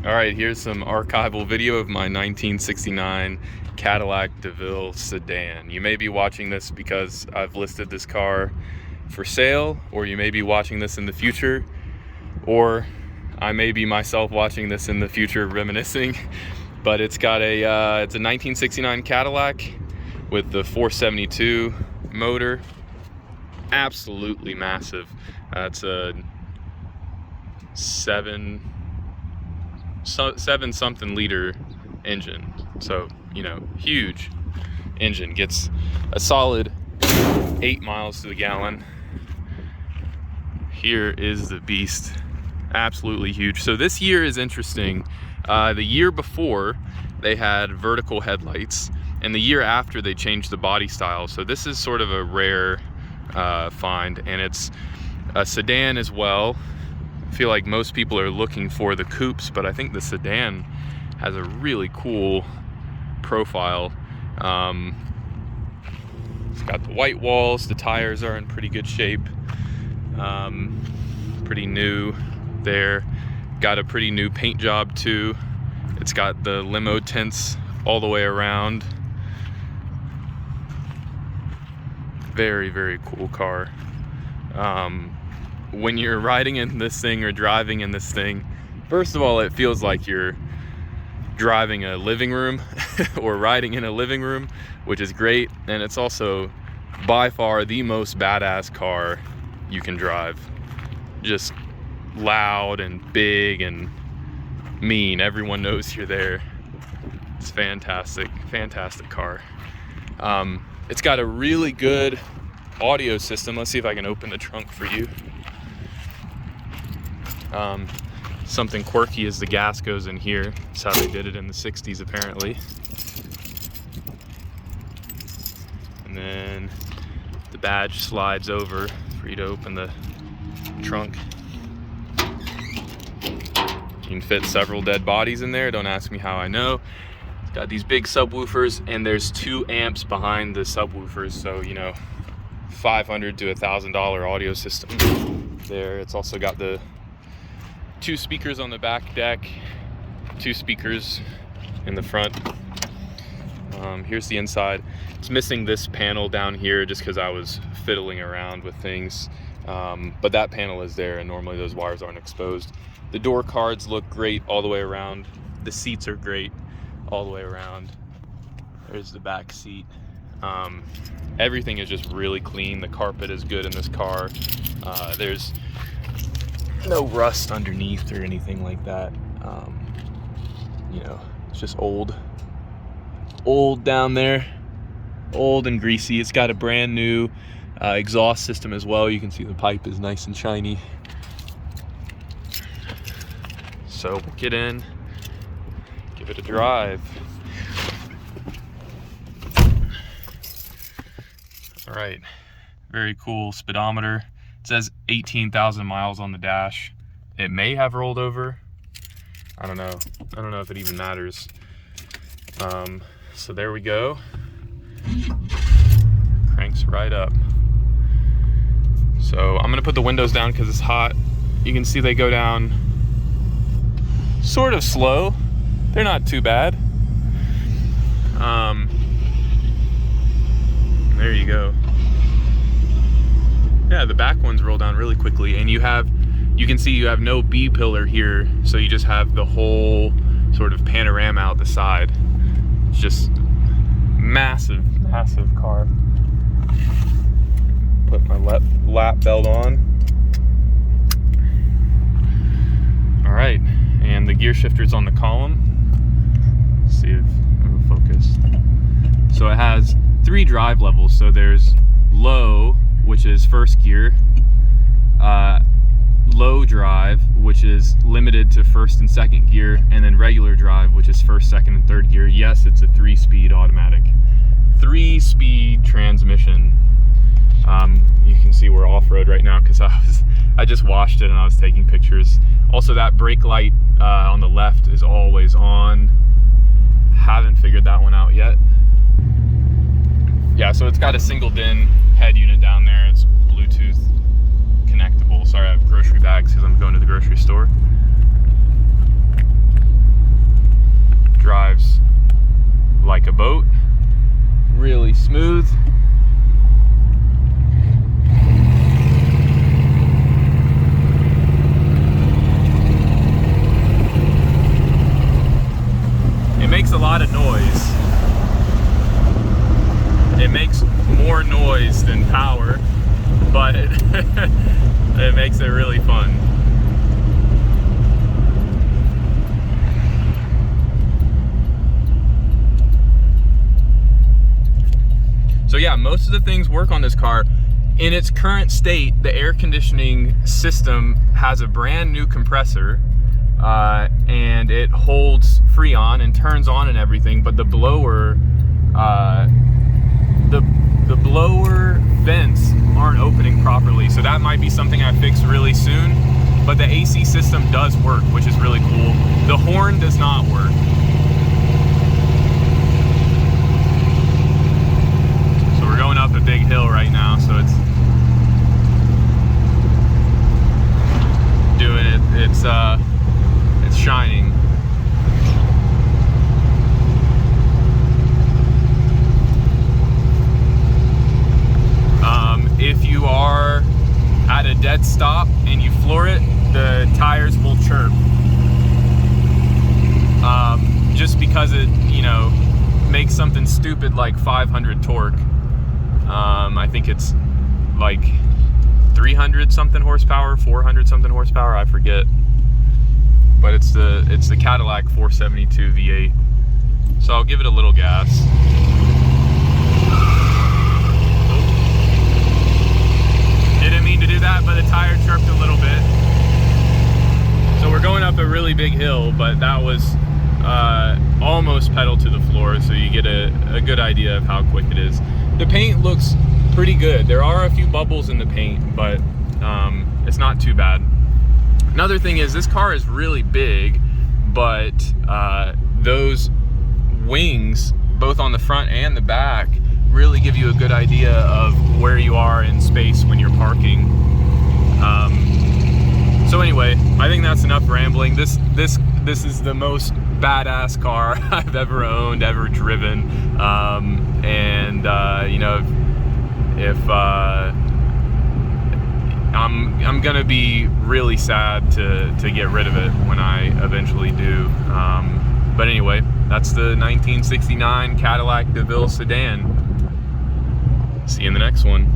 All right, here's some archival video of my 1969 Cadillac DeVille Sedan. You may be watching this because I've listed this car for sale, or you may be watching this in the future, or I may be myself watching this in the future reminiscing. But it's got a it's a 1969 Cadillac with the 472 motor. Absolutely massive. It's a seven something liter engine, so you know, huge engine. Gets a solid 8 miles to the gallon. Here is the beast. Absolutely huge. So this year is interesting. The year before they had vertical headlights, and the year after they changed the body style. So this is sort of a rare find, and it's a sedan as well. I feel like most people are looking for the coupes, but I think the sedan has a really cool profile. It's got the white walls, the tires are in pretty good shape, pretty new there. Got a pretty new paint job too. It's got the limo tints all the way around. Very, very cool car. When you're riding in this thing or driving in this thing, first of all, it feels like you're driving a living room or riding in a living room, which is great. And it's also by far the most badass car you can drive. Just loud and big and mean. Everyone knows you're there. It's fantastic, fantastic car. It's got a really good audio system. Let's see if I can open the trunk for you. Something quirky is the gas goes in here. That's how they did it in the 60s apparently. And then the badge slides over for you to open the trunk. You can fit several dead bodies in there. Don't ask me how I know. It's got these big subwoofers, and there's 2 amps behind the subwoofers, so you know, $500 to $1,000 audio system there. It's also got the 2 speakers on the back deck, 2 speakers in the front. Here's the inside. It's missing this panel down here just because I was fiddling around with things, but that panel is there, and normally those wires aren't exposed. The door cards look great all the way around. The seats are great all the way around. There's the back seat. Everything is just really clean. The carpet is good in this car. There's no rust underneath or anything like that. You know, it's just old down there, old and greasy. It's got a brand new exhaust system as well. You can see the pipe is nice and shiny. So we'll get in, give it a drive. All right, very cool speedometer. It says 18,000 miles on the dash. It may have rolled over. I don't know. I don't know if it even matters. So there we go. Cranks right up. So I'm gonna put the windows down because it's hot. You can see they go down sort of slow. They're not too bad. There you go. Yeah, the back ones roll down really quickly, and you can see you have no B pillar here, so you just have the whole sort of panorama out the side. It's just massive, massive car. Put my lap belt on. All right, and the gear shifter's on the column. Let's see if it'll focus. So it has 3 drive levels. So there's low, which is first gear, low drive, which is limited to first and second gear, and then regular drive, which is first, second, and third gear. Yes, it's a 3-speed automatic. 3-speed transmission. You can see we're off-road right now because I just washed it and I was taking pictures. Also, that brake light on the left is always on. Haven't figured that one out yet. Yeah, so it's got a single DIN head unit down there. It's Bluetooth connectable. Sorry, I have grocery bags because I'm going to the grocery store. than power, but it makes it really fun. So yeah, most of the things work on this car. In its current state, the air conditioning system has a brand new compressor, and it holds Freon and turns on and everything, but the blower, the blower vents aren't opening properly. So that might be something I fix really soon, but the AC system does work, which is really cool. The horn does not work. So we're going up a big hill right now, so it's doing it. It's shining. If you are at a dead stop and you floor it, the tires will chirp. Just because it, you know, makes something stupid like 500 torque. I think it's like 300 something horsepower, 400 something horsepower, I forget. But it's the Cadillac 472 V8. So I'll give it a little gas. Didn't mean to do that, but the tire chirped a little bit. So we're going up a really big hill, but that was almost pedal to the floor, so you get a good idea of how quick it is. The paint looks pretty good. There are a few bubbles in the paint, but it's not too bad. Another thing is this car is really big, but those wings, both on the front and the back, really give you a good idea of where you are in space when you're parking. So anyway, I think that's enough rambling. This is the most badass car I've ever owned, ever driven, you know, if I'm gonna be really sad to get rid of it when I eventually do. But anyway, that's the 1969 Cadillac DeVille Sedan. See you in the next one.